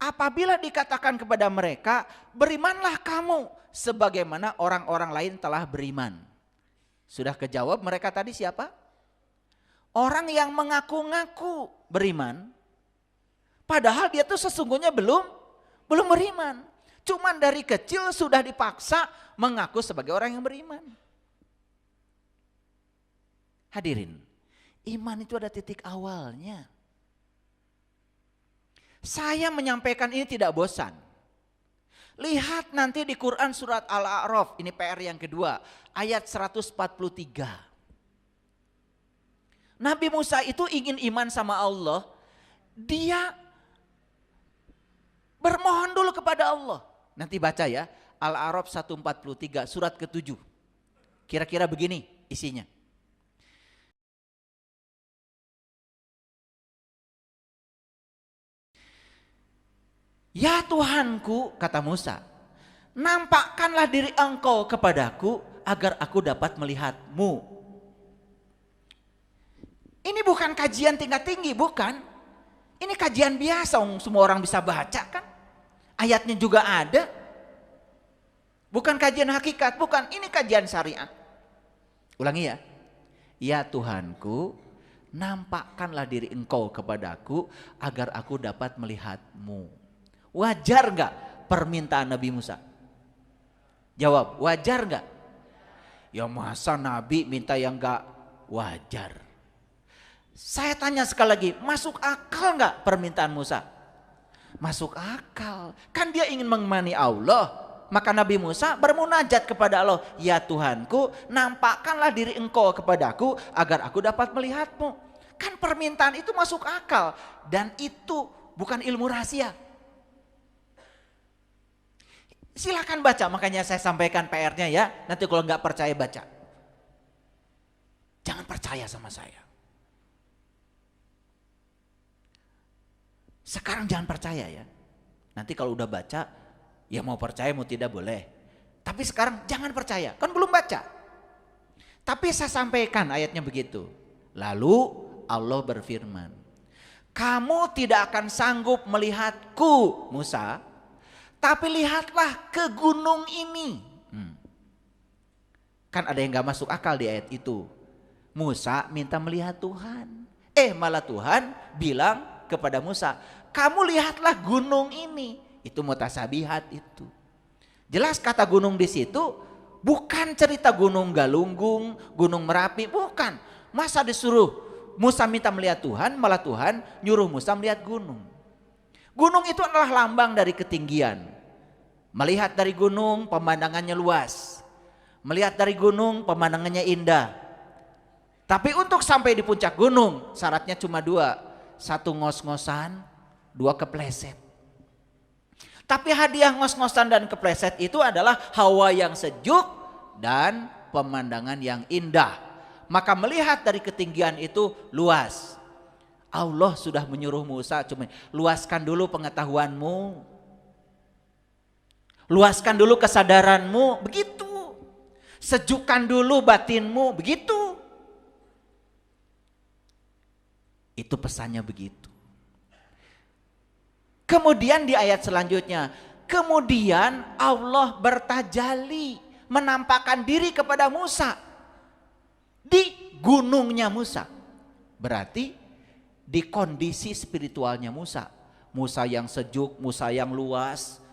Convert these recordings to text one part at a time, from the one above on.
apabila dikatakan kepada mereka, berimanlah kamu sebagaimana orang-orang lain telah beriman. Sudah kejawab mereka tadi siapa? Orang yang mengaku-ngaku beriman, padahal dia tuh sesungguhnya belum beriman. Cuman dari kecil sudah dipaksa mengaku sebagai orang yang beriman. Hadirin, iman itu ada titik awalnya. Saya menyampaikan ini tidak bosan. Lihat nanti di Quran surat Al-A'raf, ini PR yang kedua, ayat 143. Nabi Musa itu ingin iman sama Allah, dia bermohon dulu kepada Allah. Nanti baca ya, Al-A'raf 143, surat ke-7. Kira-kira begini isinya. Ya Tuhanku, kata Musa, nampakkanlah diri engkau kepadaku agar aku dapat melihatmu. Ini bukan kajian tingkat tinggi, bukan. Ini kajian biasa, semua orang bisa baca kan. Ayatnya juga ada. Bukan kajian hakikat, bukan. Ini kajian syariat. Ulangi ya. Ya Tuhanku, nampakkanlah diri engkau kepadaku agar aku dapat melihatmu. Wajar gak permintaan Nabi Musa? Jawab, wajar gak? Ya masa Nabi minta yang gak wajar? Saya tanya sekali lagi, masuk akal gak permintaan Musa? Masuk akal. Kan dia ingin mengimani Allah. Maka Nabi Musa bermunajat kepada Allah. Ya Tuhanku, nampakkanlah diri engkau kepadaku agar aku dapat melihatmu. Kan permintaan itu masuk akal. Dan itu bukan ilmu rahasia. Silakan baca, makanya saya sampaikan PR-nya ya. Nanti kalau nggak percaya baca. Jangan percaya sama saya. Sekarang jangan percaya ya. Nanti kalau udah baca, ya mau percaya mau tidak boleh. Tapi sekarang jangan percaya, kan belum baca. Tapi saya sampaikan ayatnya begitu. Lalu Allah berfirman, kamu tidak akan sanggup melihatku Musa, tapi lihatlah ke gunung ini. Kan ada yang gak masuk akal di ayat itu. Musa minta melihat Tuhan. Malah Tuhan bilang kepada Musa, kamu lihatlah gunung ini. Itu mutasabihat itu. Jelas kata gunung di situ bukan cerita gunung Galunggung, gunung Merapi, bukan. Masa disuruh Musa minta melihat Tuhan, malah Tuhan nyuruh Musa melihat gunung. Gunung itu adalah lambang dari ketinggian. Melihat dari gunung pemandangannya luas. Melihat dari gunung pemandangannya indah. Tapi untuk sampai di puncak gunung syaratnya cuma dua. Satu ngos-ngosan, dua kepleset. Tapi hadiah ngos-ngosan dan kepleset itu adalah hawa yang sejuk dan pemandangan yang indah. Maka melihat dari ketinggian itu luas. Allah sudah menyuruh Musa, cuma luaskan dulu pengetahuanmu, luaskan dulu kesadaranmu, begitu. Sejukkan dulu batinmu, begitu. Itu pesannya begitu. Kemudian di ayat selanjutnya, kemudian Allah bertajali, menampakkan diri kepada Musa di gunungnya Musa. Berarti di kondisi spiritualnya Musa. Musa yang sejuk, Musa yang luas.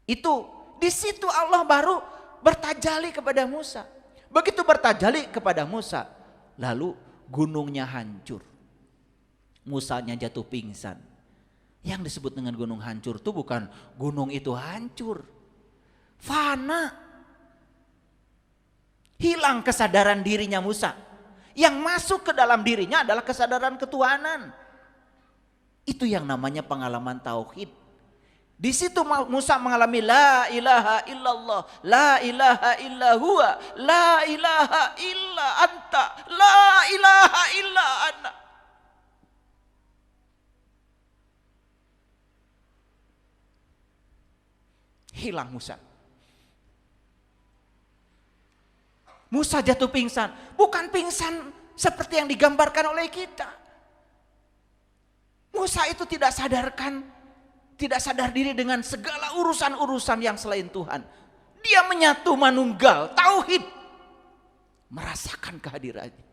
Itu di situ Allah baru bertajali kepada Musa. Begitu bertajali kepada Musa, lalu gunungnya hancur. Musanya jatuh pingsan. Yang disebut dengan gunung hancur itu bukan gunung itu hancur. Fana. Hilang kesadaran dirinya Musa. Yang masuk ke dalam dirinya adalah kesadaran ketuhanan. Itu yang namanya pengalaman tauhid. Di situ Musa mengalami la ilaha illallah, la ilaha illa huwa, la ilaha illa anta, la ilaha illa ana. Hilang Musa. Musa jatuh pingsan, bukan pingsan seperti yang digambarkan oleh kita. Musa itu tidak sadarkan tidak sadar diri dengan segala urusan-urusan yang selain Tuhan. Dia menyatu manunggal, tauhid, merasakan kehadirannya.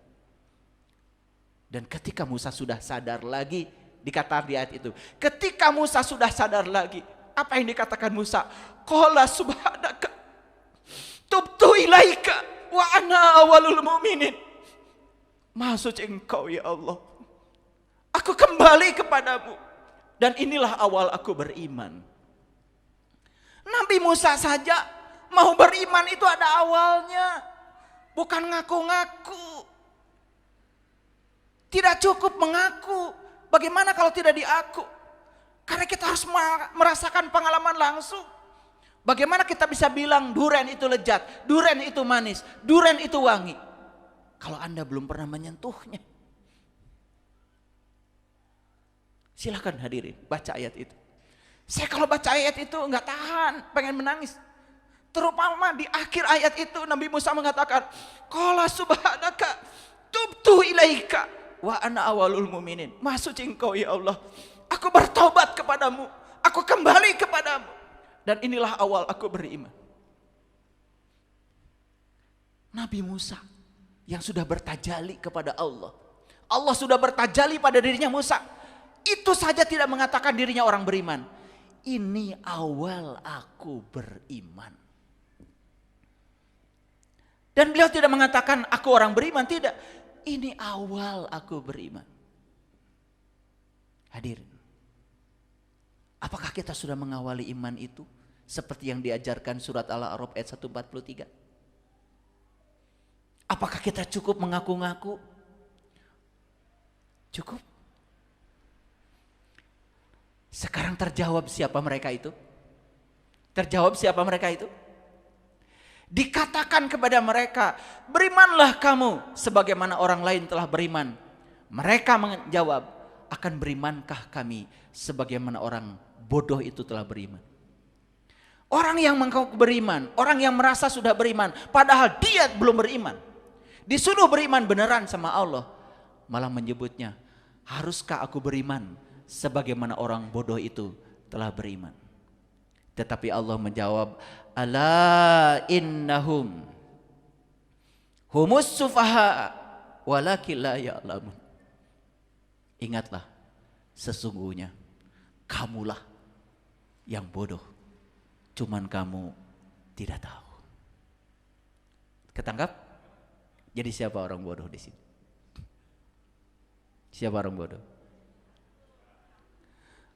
Dan ketika Musa sudah sadar lagi, dikatakan di ayat itu, ketika Musa sudah sadar lagi, apa yang dikatakan Musa? Qala subhanaka tubtu ilaika wa ana awalul mu'minin. Maha suci Engkau ya Allah, aku kembali kepadamu, dan inilah awal aku beriman. Nabi Musa saja mau beriman itu ada awalnya, bukan ngaku-ngaku. Tidak cukup mengaku. Bagaimana kalau tidak diaku? Karena kita harus merasakan pengalaman langsung. Bagaimana kita bisa bilang durian itu lezat, durian itu manis, durian itu wangi, kalau Anda belum pernah menyentuhnya? Silahkan hadirin baca ayat itu. Saya kalau baca ayat itu nggak tahan, pengen menangis. Terutama di akhir ayat itu Nabi Musa mengatakan, qala subhanaka tubtu ilaika wa ana awalul mu'minin. Maha suci Engkau ya Allah, aku bertobat kepadamu, aku kembali kepadamu, dan inilah awal aku beriman. Nabi Musa yang sudah bertajali kepada Allah, Allah sudah bertajali pada dirinya Musa, itu saja tidak mengatakan dirinya orang beriman. Ini awal aku beriman. Dan beliau tidak mengatakan aku orang beriman, tidak. Ini awal aku beriman. Hadirin, apakah kita sudah mengawali iman itu seperti yang diajarkan surat Al-A'raf ayat 143? Apakah kita cukup mengaku-ngaku? Cukup? Sekarang terjawab siapa mereka itu? Terjawab siapa mereka itu? Dikatakan kepada mereka, berimanlah kamu sebagaimana orang lain telah beriman. Mereka menjawab, akan berimankah kami sebagaimana orang bodoh itu telah beriman? Orang yang mengaku beriman, orang yang merasa sudah beriman, padahal dia belum beriman, disuruh beriman beneran sama Allah, malah menyebutnya, haruskah aku beriman sebagaimana orang bodoh itu telah beriman? Tetapi Allah menjawab, ala innahum humus sufaha walakin la ya'lamun. Ingatlah, sesungguhnya kamulah yang bodoh, cuman kamu tidak tahu. Ketangkap? Jadi siapa orang bodoh di sini? Siapa orang bodoh?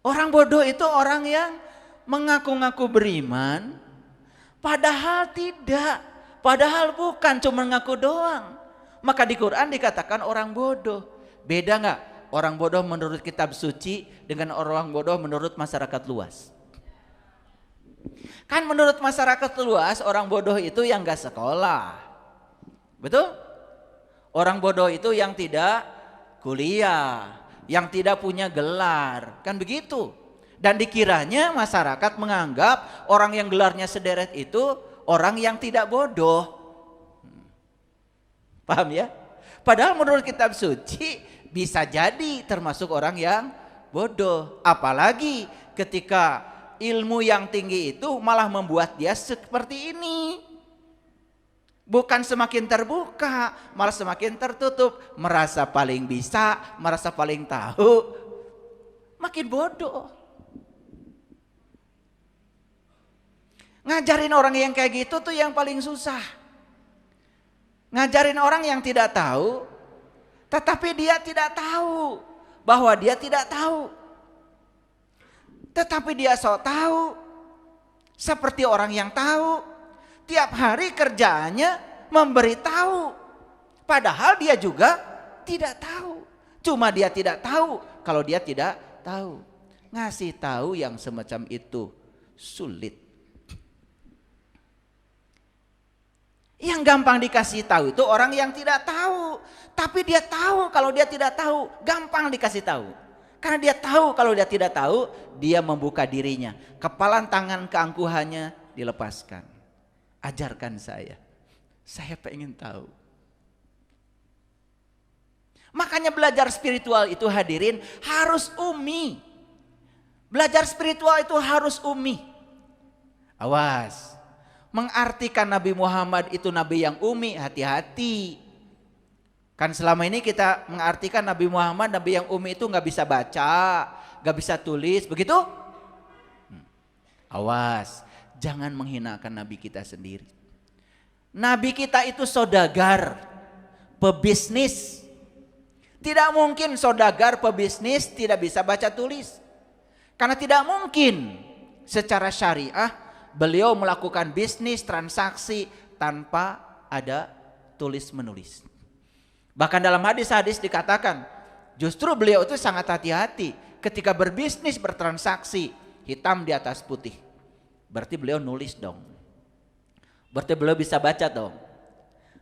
Orang bodoh itu orang yang mengaku-ngaku beriman, padahal tidak, padahal bukan, cuma ngaku doang. Maka di Quran dikatakan orang bodoh. Beda nggak orang bodoh menurut kitab suci dengan orang bodoh menurut masyarakat luas? Kan menurut masyarakat luas orang bodoh itu yang nggak sekolah, betul? Orang bodoh itu yang tidak kuliah, yang tidak punya gelar, kan begitu? Dan dikiranya masyarakat menganggap orang yang gelarnya sederet itu orang yang tidak bodoh. Paham ya? Padahal menurut kitab suci bisa jadi termasuk orang yang bodoh. Apalagi ketika ilmu yang tinggi itu malah membuat dia seperti ini. Bukan semakin terbuka, malah semakin tertutup. Merasa paling bisa, merasa paling tahu, makin bodoh. Ngajarin orang yang kayak gitu tuh yang paling susah. Ngajarin orang yang tidak tahu, tetapi dia tidak tahu bahwa dia tidak tahu. Tetapi dia sok tahu, seperti orang yang tahu. Tiap hari kerjaannya memberitahu, padahal dia juga tidak tahu. Cuma dia tidak tahu kalau dia tidak tahu. Ngasih tahu yang semacam itu sulit. Yang gampang dikasih tahu itu orang yang tidak tahu. Tapi dia tahu kalau dia tidak tahu, gampang dikasih tahu. Karena dia tahu kalau dia tidak tahu, dia membuka dirinya. Kepalan tangan keangkuhannya dilepaskan. Ajarkan saya pengen tahu. Makanya belajar spiritual itu hadirin harus umi. Belajar spiritual itu harus umi. Awas, mengartikan Nabi Muhammad itu nabi yang umi, hati-hati. Kan selama ini kita mengartikan Nabi Muhammad nabi yang umi itu nggak bisa baca, nggak bisa tulis, begitu? Awas, jangan menghinakan nabi kita sendiri. Nabi kita itu saudagar, pebisnis. Tidak mungkin saudagar, pebisnis tidak bisa baca tulis. Karena tidak mungkin secara syariah beliau melakukan bisnis, transaksi tanpa ada tulis menulis. Bahkan dalam hadis-hadis dikatakan justru beliau itu sangat hati-hati ketika berbisnis, bertransaksi, hitam di atas putih. Berarti beliau nulis dong. Berarti beliau bisa baca dong.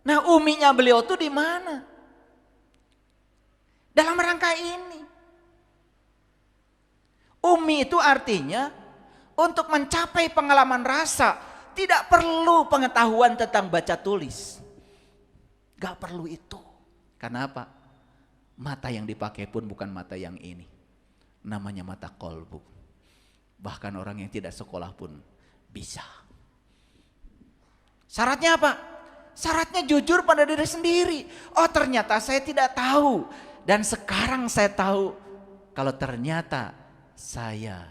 Nah, uminya beliau tuh di mana? Dalam rangka ini. Umi itu artinya untuk mencapai pengalaman rasa tidak perlu pengetahuan tentang baca tulis. Gak perlu itu. Karena apa? Mata yang dipakai pun bukan mata yang ini. Namanya mata kolbu. Bahkan orang yang tidak sekolah pun bisa. Syaratnya apa? Syaratnya jujur pada diri sendiri. Oh, ternyata saya tidak tahu. Dan sekarang saya tahu. Kalau ternyata saya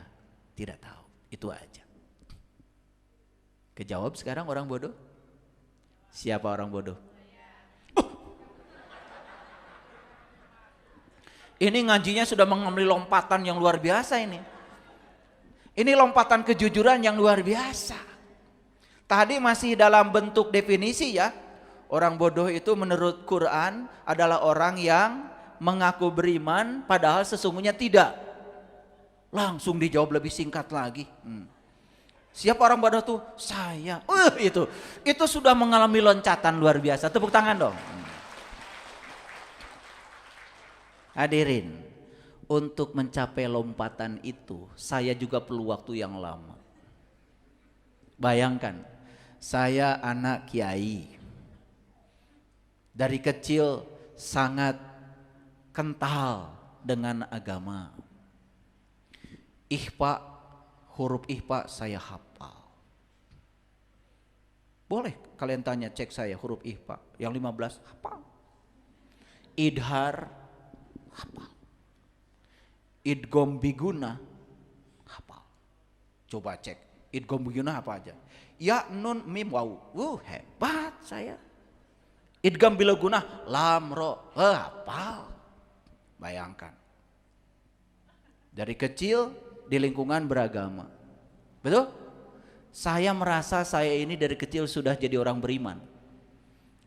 tidak tahu. Itu aja. Kejawab sekarang orang bodoh? Siapa orang bodoh? Ini ngajinya sudah mengambil lompatan yang luar biasa ini. Ini lompatan kejujuran yang luar biasa. Tadi masih dalam bentuk definisi ya. Orang bodoh itu menurut Quran adalah orang yang mengaku beriman padahal sesungguhnya tidak. Langsung dijawab lebih singkat lagi. Siapa orang bodoh tuh? Saya. Itu sudah mengalami loncatan luar biasa. Tepuk tangan dong. Hadirin, untuk mencapai lompatan itu saya juga perlu waktu yang lama. Bayangkan, saya anak kiai. Dari kecil sangat kental dengan agama. Ikhfa, huruf ikhfa saya hafal. Boleh kalian tanya, cek saya huruf ikhfa. Yang 15 hafal. Idhar hafal. Idgham biguna hafal. Coba cek idgham biguna apa aja. Ya nun mim waw. Hebat saya. Idgham bilaguna lam ro hafal. Bayangkan. Dari kecil di lingkungan beragama. Betul? Saya merasa saya ini dari kecil sudah jadi orang beriman.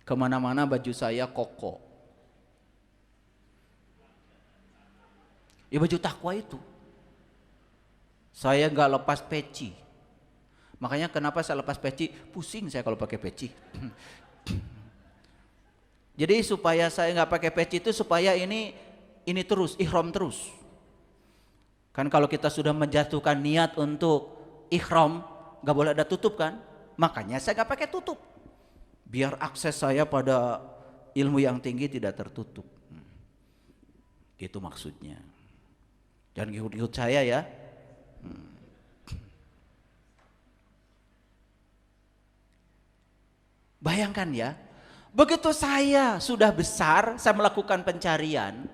Kemana-mana baju saya koko. Ya baju takwa itu. Saya nggak lepas peci. Makanya kenapa saya lepas peci? Pusing saya kalau pakai peci. Jadi supaya saya nggak pakai peci itu supaya ini terus, ihram terus. Kan kalau kita sudah menjatuhkan niat untuk ihram, nggak boleh ada tutup kan? Makanya saya nggak pakai tutup. Biar akses saya pada ilmu yang tinggi tidak tertutup. Itu maksudnya. Jangan ikut-ikut saya ya. Bayangkan ya, begitu saya sudah besar, saya melakukan pencarian,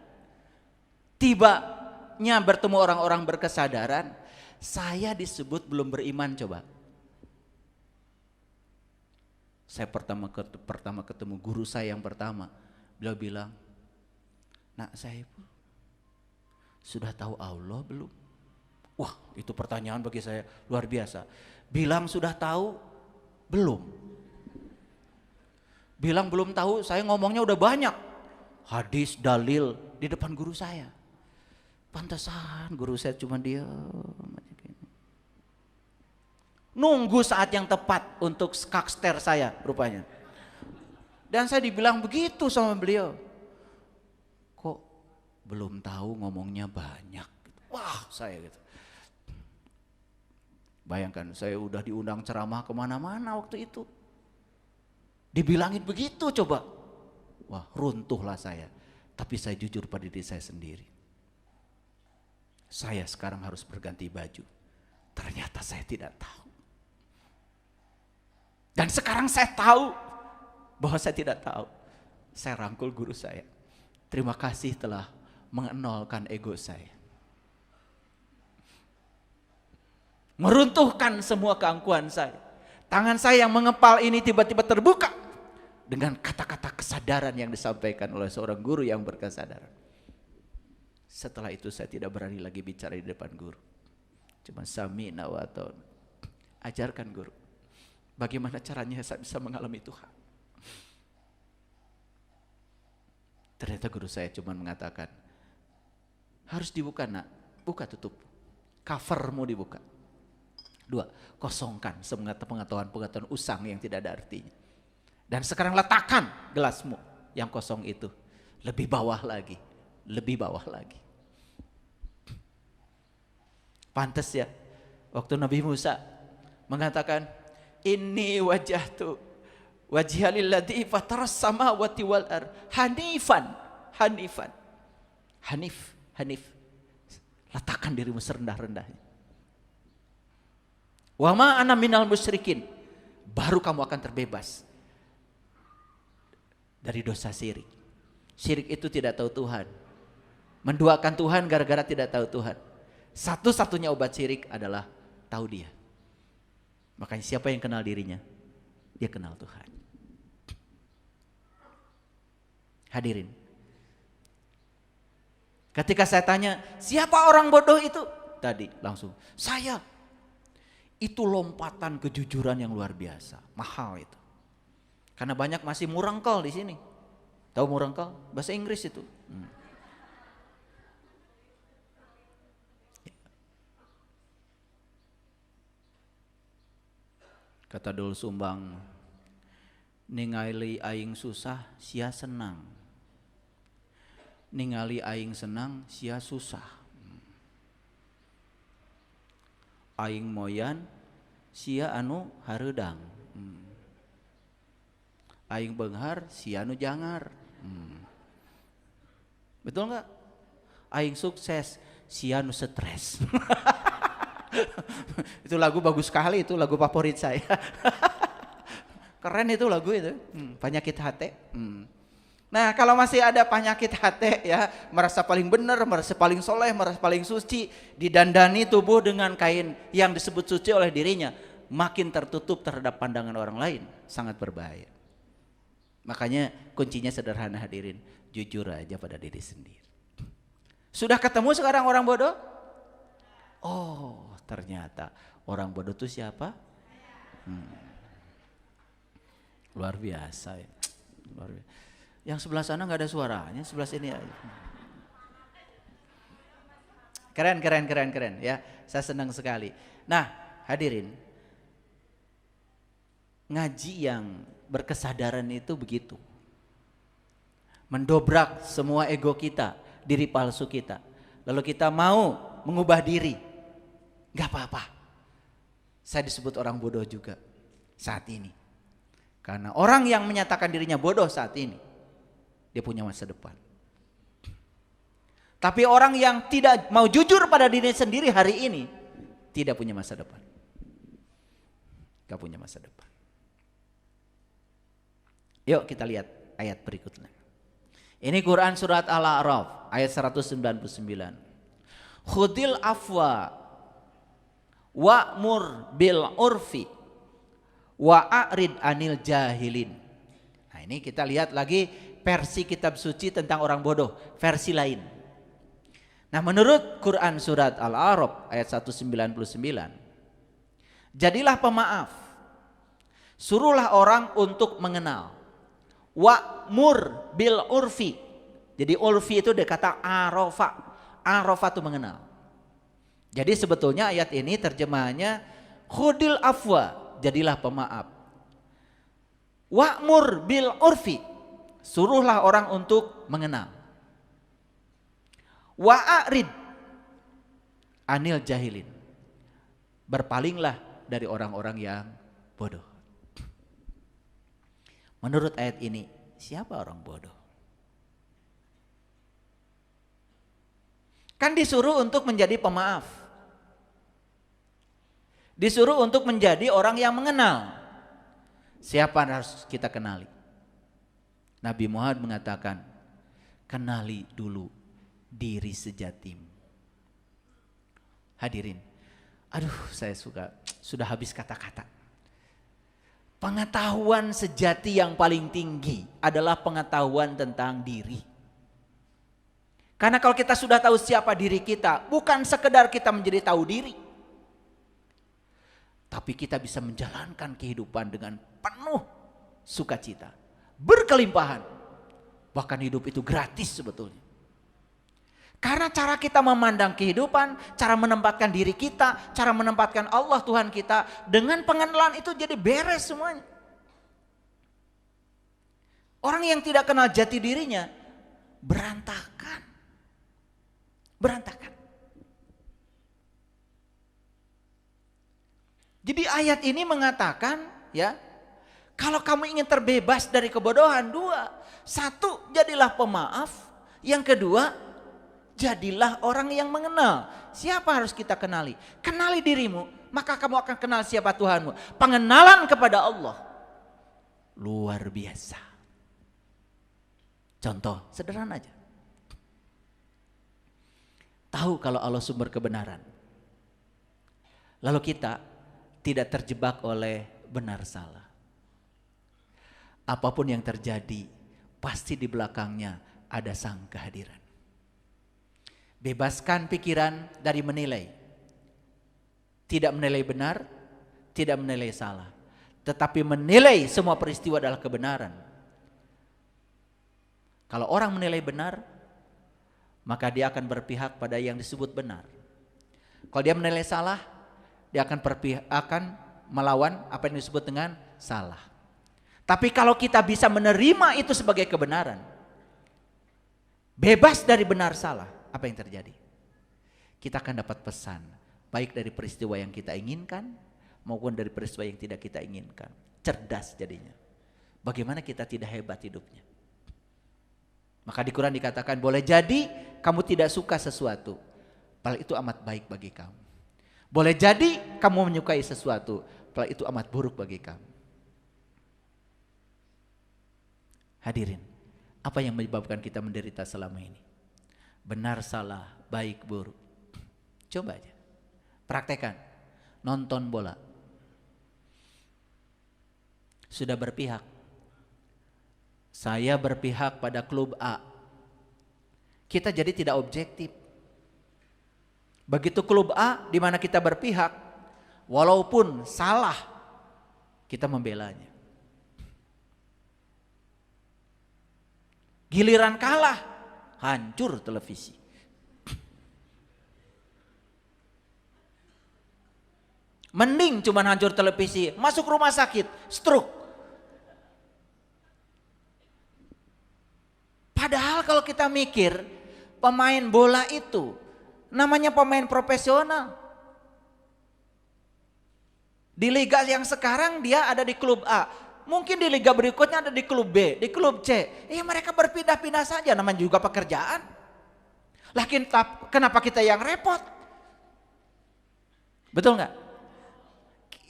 tibanya bertemu orang-orang berkesadaran, saya disebut belum beriman coba. Saya pertama ketemu guru saya yang pertama, beliau bilang, "Nak saya sudah tahu Allah belum?" Wah, itu pertanyaan bagi saya luar biasa. Bilang sudah tahu, belum. Bilang belum tahu, saya ngomongnya udah banyak. Hadis, dalil di depan guru saya. Pantesan guru saya cuma diam. Nunggu saat yang tepat untuk skakster saya rupanya. Dan saya dibilang begitu sama beliau. Kok belum tahu ngomongnya banyak. Wah, saya gitu. Bayangkan saya udah diundang ceramah kemana-mana waktu itu. Dibilangin begitu coba. Wah, runtuhlah saya. Tapi saya jujur pada diri saya sendiri. Saya sekarang harus berganti baju. Ternyata saya tidak tahu. Dan sekarang saya tahu bahwa saya tidak tahu. Saya rangkul guru saya. Terima kasih telah mengenolkan ego saya. Meruntuhkan semua keangkuhan saya. Tangan saya yang mengepal ini tiba-tiba terbuka dengan kata-kata kesadaran yang disampaikan oleh seorang guru yang berkesadaran. Setelah itu saya tidak berani lagi bicara di depan guru. Cuma sami'na wa ata'na. Ajarkan guru. Bagaimana caranya saya bisa mengalami Tuhan. Ternyata guru saya cuma mengatakan, harus dibuka nak, buka tutup. Covermu dibuka. 2, kosongkan semua pengetahuan-pengetahuan usang yang tidak ada artinya. Dan sekarang letakkan gelasmu yang kosong itu. Lebih bawah lagi. Lebih bawah lagi. Pantas ya, waktu Nabi Musa mengatakan, Inni wajahtu wajhalilladzi fataras samawati wal ar hanifan. Hanif. Letakkan dirimu serendah-rendahnya. Wa ma ana minal musyrikin. Baru kamu akan terbebas dari dosa syirik. Syirik itu tidak tahu Tuhan. Menduakan Tuhan gara-gara tidak tahu Tuhan. Satu-satunya obat syirik adalah tahu Dia. Makanya siapa yang kenal dirinya? Dia kenal Tuhan. Hadirin. Ketika saya tanya, siapa orang bodoh itu? Tadi langsung, saya. Itu lompatan kejujuran yang luar biasa. Mahal itu. Karena banyak masih murengkel di sini. Tahu murengkel? Bahasa Inggris itu. Kata Dul Sumbang, ningali aing susah sia senang, ningali aing senang sia susah, aing moyan sia anu hareudang, aing beunghar sia anu jangar. Betul nggak? Aing sukses sia anu stres. Itu lagu bagus sekali, itu lagu favorit saya. Keren itu lagu itu, penyakit hati. Nah kalau masih ada penyakit hati ya, merasa paling benar, merasa paling soleh, merasa paling suci, didandani tubuh dengan kain yang disebut suci oleh dirinya, makin tertutup terhadap pandangan orang lain, sangat berbahaya. Makanya kuncinya sederhana hadirin, jujur aja pada diri sendiri. Sudah ketemu sekarang orang bodoh? Oh ternyata orang bodoh itu siapa? Luar biasa ya. Luar biasa. Yang sebelah sana nggak ada suaranya, sebelah sini aja. Keren ya. Saya senang sekali. Nah hadirin, ngaji yang berkesadaran itu begitu. Mendobrak semua ego kita, diri palsu kita. Lalu kita mau mengubah diri. Gak apa-apa. Saya disebut orang bodoh juga saat ini. Karena orang yang menyatakan dirinya bodoh saat ini, dia punya masa depan. Tapi orang yang tidak mau jujur pada diri sendiri hari ini, tidak punya masa depan. Gak punya masa depan. Yuk kita lihat ayat berikutnya. Ini Quran surat Al-A'raf ayat 199. Khudil afwa wa'mur bil urfi wa'arid anil jahilin. Nah ini kita lihat lagi versi kitab suci tentang orang bodoh, versi lain. Nah menurut Quran surat Al-A'raf ayat 199, jadilah pemaaf, suruhlah orang untuk mengenal. Wa'mur bil urfi. Jadi urfi itu dia kata arafa. Arafa itu mengenal. Jadi sebetulnya ayat ini terjemahannya khudil afwa, jadilah pemaaf. Wa'mur bil urfi, suruhlah orang untuk mengenal. Wa'arid anil jahilin, berpalinglah dari orang-orang yang bodoh. Menurut ayat ini, siapa orang bodoh? Kan disuruh untuk menjadi pemaaf. Disuruh untuk menjadi orang yang mengenal. Siapa yang harus kita kenali? Nabi Muhammad mengatakan, kenali dulu diri sejatimu. Hadirin, saya sudah habis kata-kata. Pengetahuan sejati yang paling tinggi adalah pengetahuan tentang diri. Karena kalau kita sudah tahu siapa diri kita, bukan sekedar kita menjadi tahu diri, tapi kita bisa menjalankan kehidupan dengan penuh sukacita, berkelimpahan. Bahkan hidup itu gratis sebetulnya. Karena cara kita memandang kehidupan, cara menempatkan diri kita, cara menempatkan Allah Tuhan kita, dengan pengenalan itu jadi beres semuanya. Orang yang tidak kenal jati dirinya, berantakan. Jadi ayat ini mengatakan, ya, kalau kamu ingin terbebas dari kebodohan, dua. Satu, jadilah pemaaf. Yang kedua, jadilah orang yang mengenal. Siapa harus kita kenali? Kenali dirimu, maka kamu akan kenal siapa Tuhanmu. Pengenalan kepada Allah luar biasa. Contoh sederhana aja. Tahu kalau Allah sumber kebenaran. Lalu kita tidak terjebak oleh benar salah. Apapun yang terjadi, pasti di belakangnya ada sang kehadiran. Bebaskan pikiran dari menilai. Tidak menilai benar, tidak menilai salah. Tetapi menilai semua peristiwa adalah kebenaran. Kalau orang menilai benar, maka dia akan berpihak pada yang disebut benar. Kalau dia menilai salah, dia akan melawan apa yang disebut dengan salah. Tapi kalau kita bisa menerima itu sebagai kebenaran, bebas dari benar salah, apa yang terjadi? Kita akan dapat pesan, baik dari peristiwa yang kita inginkan maupun dari peristiwa yang tidak kita inginkan. Cerdas jadinya. Bagaimana kita tidak hebat hidupnya? Maka di Quran dikatakan, boleh jadi kamu tidak suka sesuatu, padahal itu amat baik bagi kamu. Boleh jadi kamu menyukai sesuatu, padahal itu amat buruk bagi kamu. Hadirin, apa yang menyebabkan kita menderita selama ini? Benar salah, baik buruk. Coba aja praktekkan. Nonton bola, sudah berpihak. Saya berpihak pada klub A. Kita jadi tidak objektif. Begitu klub A di mana kita berpihak, walaupun salah, kita membelanya. Giliran kalah, hancur televisi. Mending cuman hancur televisi, masuk rumah sakit, stroke. Padahal kalau kita mikir, pemain bola itu namanya pemain profesional. Di liga yang sekarang dia ada di klub A. Mungkin di liga berikutnya ada di klub B, di klub C. Mereka berpindah-pindah saja, namanya juga pekerjaan. Kenapa kita yang repot? Betul nggak?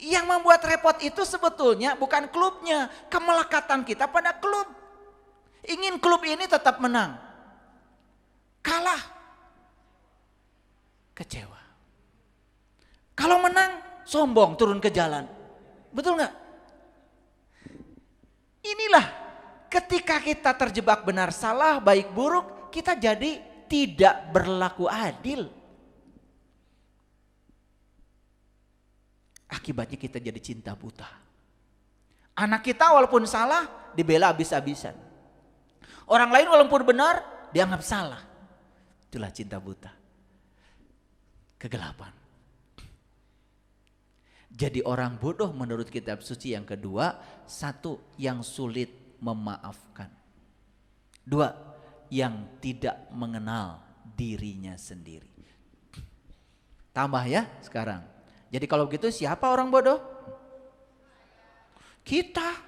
Yang membuat repot itu sebetulnya bukan klubnya, kemelekatan kita pada klub. Ingin klub ini tetap menang. Kalah, kecewa. Kalau menang, sombong, turun ke jalan. Betul nggak? Inilah ketika kita terjebak benar salah, baik buruk, kita jadi tidak berlaku adil. Akibatnya kita jadi cinta buta. Anak kita walaupun salah, dibela habis-habisan. Orang lain walaupun benar, dianggap salah. Itulah cinta buta. Kegelapan. Jadi orang bodoh menurut kitab suci yang kedua, satu, yang sulit memaafkan. Dua, yang tidak mengenal dirinya sendiri. Tambah ya sekarang. Jadi kalau begitu siapa orang bodoh? Kita.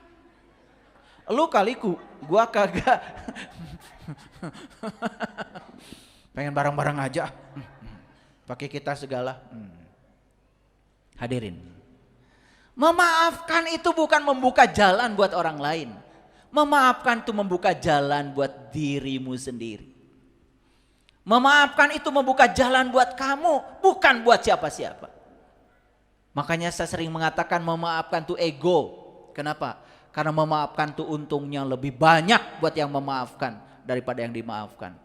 Lu kaliku, gua kagak. Pengen bareng-bareng aja. Pakai kita segala. Hadirin. Memaafkan itu bukan membuka jalan buat orang lain. Memaafkan itu membuka jalan buat dirimu sendiri. Memaafkan itu membuka jalan buat kamu, bukan buat siapa-siapa. Makanya saya sering mengatakan memaafkan itu ego. Kenapa? Karena memaafkan itu untungnya lebih banyak buat yang memaafkan daripada yang dimaafkan.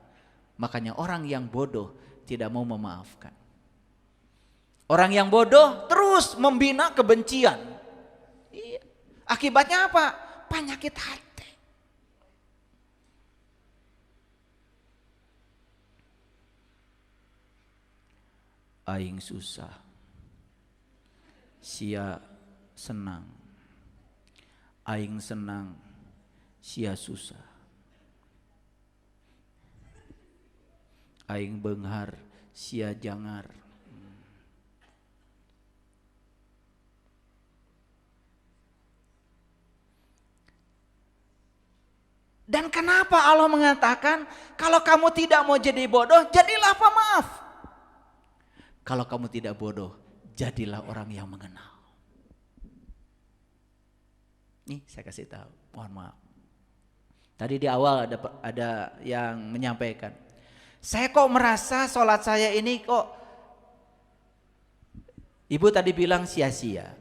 Makanya orang yang bodoh tidak mau memaafkan. Orang yang bodoh terus membina kebencian. Iya. Akibatnya apa? Penyakit hati. Aing susah, sia senang. Aing senang, sia susah. Aing beunghar, sia jangar. Dan kenapa Allah mengatakan kalau kamu tidak mau jadi bodoh, jadilah pemaaf. Kalau kamu tidak bodoh, jadilah orang yang mengenal. Nih saya kasih tahu, mohon maaf. Tadi di awal ada yang menyampaikan, saya kok merasa sholat saya ini kok, ibu tadi bilang sia-sia.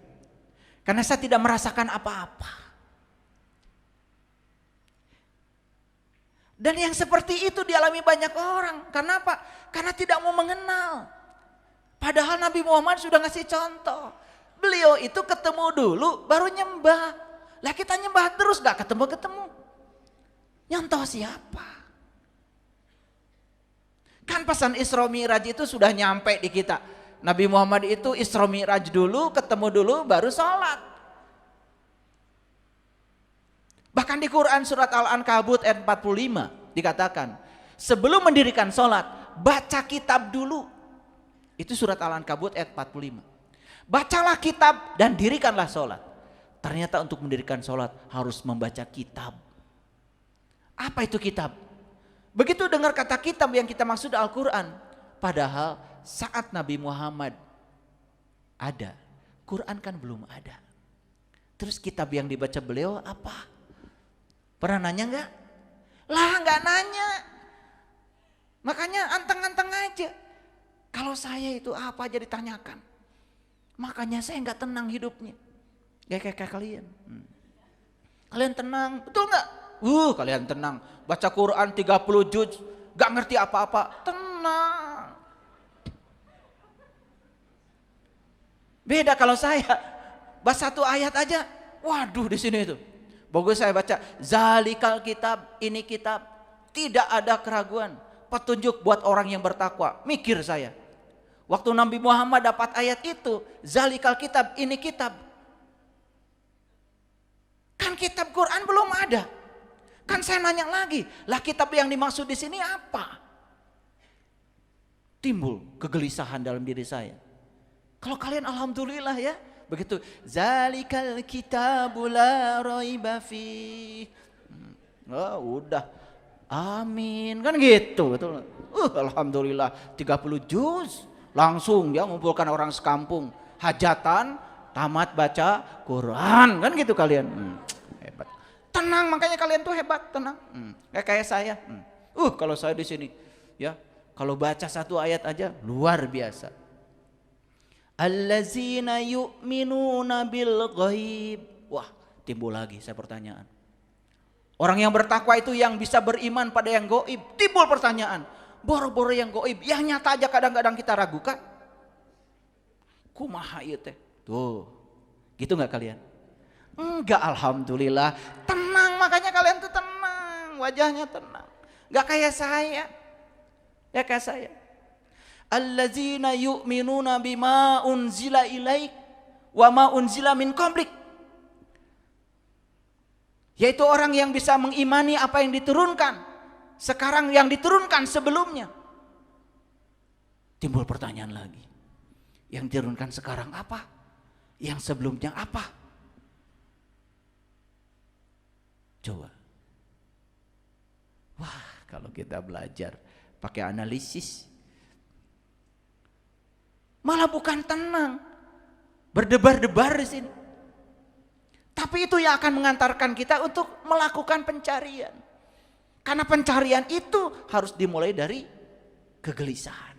Karena saya tidak merasakan apa-apa. Dan yang seperti itu dialami banyak orang. Karena apa? Karena tidak mau mengenal. Padahal Nabi Muhammad sudah ngasih contoh. Beliau itu ketemu dulu baru nyembah. Lah kita nyembah terus gak ketemu-ketemu. Nyontoh siapa? Kan pesan Isra Mi'raj itu sudah nyampe di kita. Nabi Muhammad itu Isra Mi'raj dulu, ketemu dulu baru sholat. Bahkan di Quran surat Al-Ankabut ayat 45 dikatakan, sebelum mendirikan sholat, baca kitab dulu. Itu surat Al-Ankabut ayat 45. Bacalah kitab dan dirikanlah sholat. Ternyata untuk mendirikan sholat harus membaca kitab. Apa itu kitab? Begitu dengar kata kitab yang kita maksud Al-Quran. Padahal saat Nabi Muhammad ada, Quran kan belum ada. Terus kitab yang dibaca beliau apa? Pernah nanya enggak? Lah enggak nanya. Makanya anteng-anteng aja. Kalau saya itu apa aja ditanyakan. Makanya saya enggak tenang hidupnya. Kayak kalian. Kalian tenang, betul enggak? Kalian tenang. Baca Quran 30 juz, enggak ngerti apa-apa. Tenang. Beda kalau saya baca satu ayat aja. Waduh di sini itu. Bagus saya baca, zalikal kitab, ini kitab, tidak ada keraguan, petunjuk buat orang yang bertakwa. Mikir saya, waktu Nabi Muhammad dapat ayat itu, zalikal kitab, ini kitab. Kan kitab Quran belum ada. Kan saya nanya lagi, lah kitab yang dimaksud di sini apa? Timbul kegelisahan dalam diri saya. Kalau kalian alhamdulillah ya. Begitu, zalikal kitabul la raiba fi. Udah. Amin. Kan gitu, betul. Alhamdulillah 30 juz. Langsung dia ngumpulkan orang sekampung. Hajatan, tamat baca Quran. Kan gitu kalian. Hebat. Tenang, makanya kalian tuh hebat, tenang. Kayak saya. Kalau saya di sini ya, kalau baca satu ayat aja luar biasa. Allazina yu'minuna bil ghaib. Wah, timbul lagi saya pertanyaan. Orang yang bertakwa itu yang bisa beriman pada yang gaib. Timbul pertanyaan. Boro-boro yang gaib, yang nyata aja kadang-kadang kita ragukan. Kumaha ieu teh? Tuh. Gitu enggak kalian? Enggak, alhamdulillah. Tenang, makanya kalian tuh tenang, wajahnya tenang. Enggak kayak saya. Ya kayak saya. Allazina yu'minuna bima unzila ilaik wa ma unzila min qablik. Yaitu orang yang bisa mengimani apa yang diturunkan sekarang, yang diturunkan sebelumnya. Timbul pertanyaan lagi. Yang diturunkan sekarang apa? Yang sebelumnya apa? Coba. Wah, kalau kita belajar pakai analisis. Malah bukan tenang, berdebar-debar di sini. Tapi itu yang akan mengantarkan kita untuk melakukan pencarian. Karena pencarian itu harus dimulai dari kegelisahan.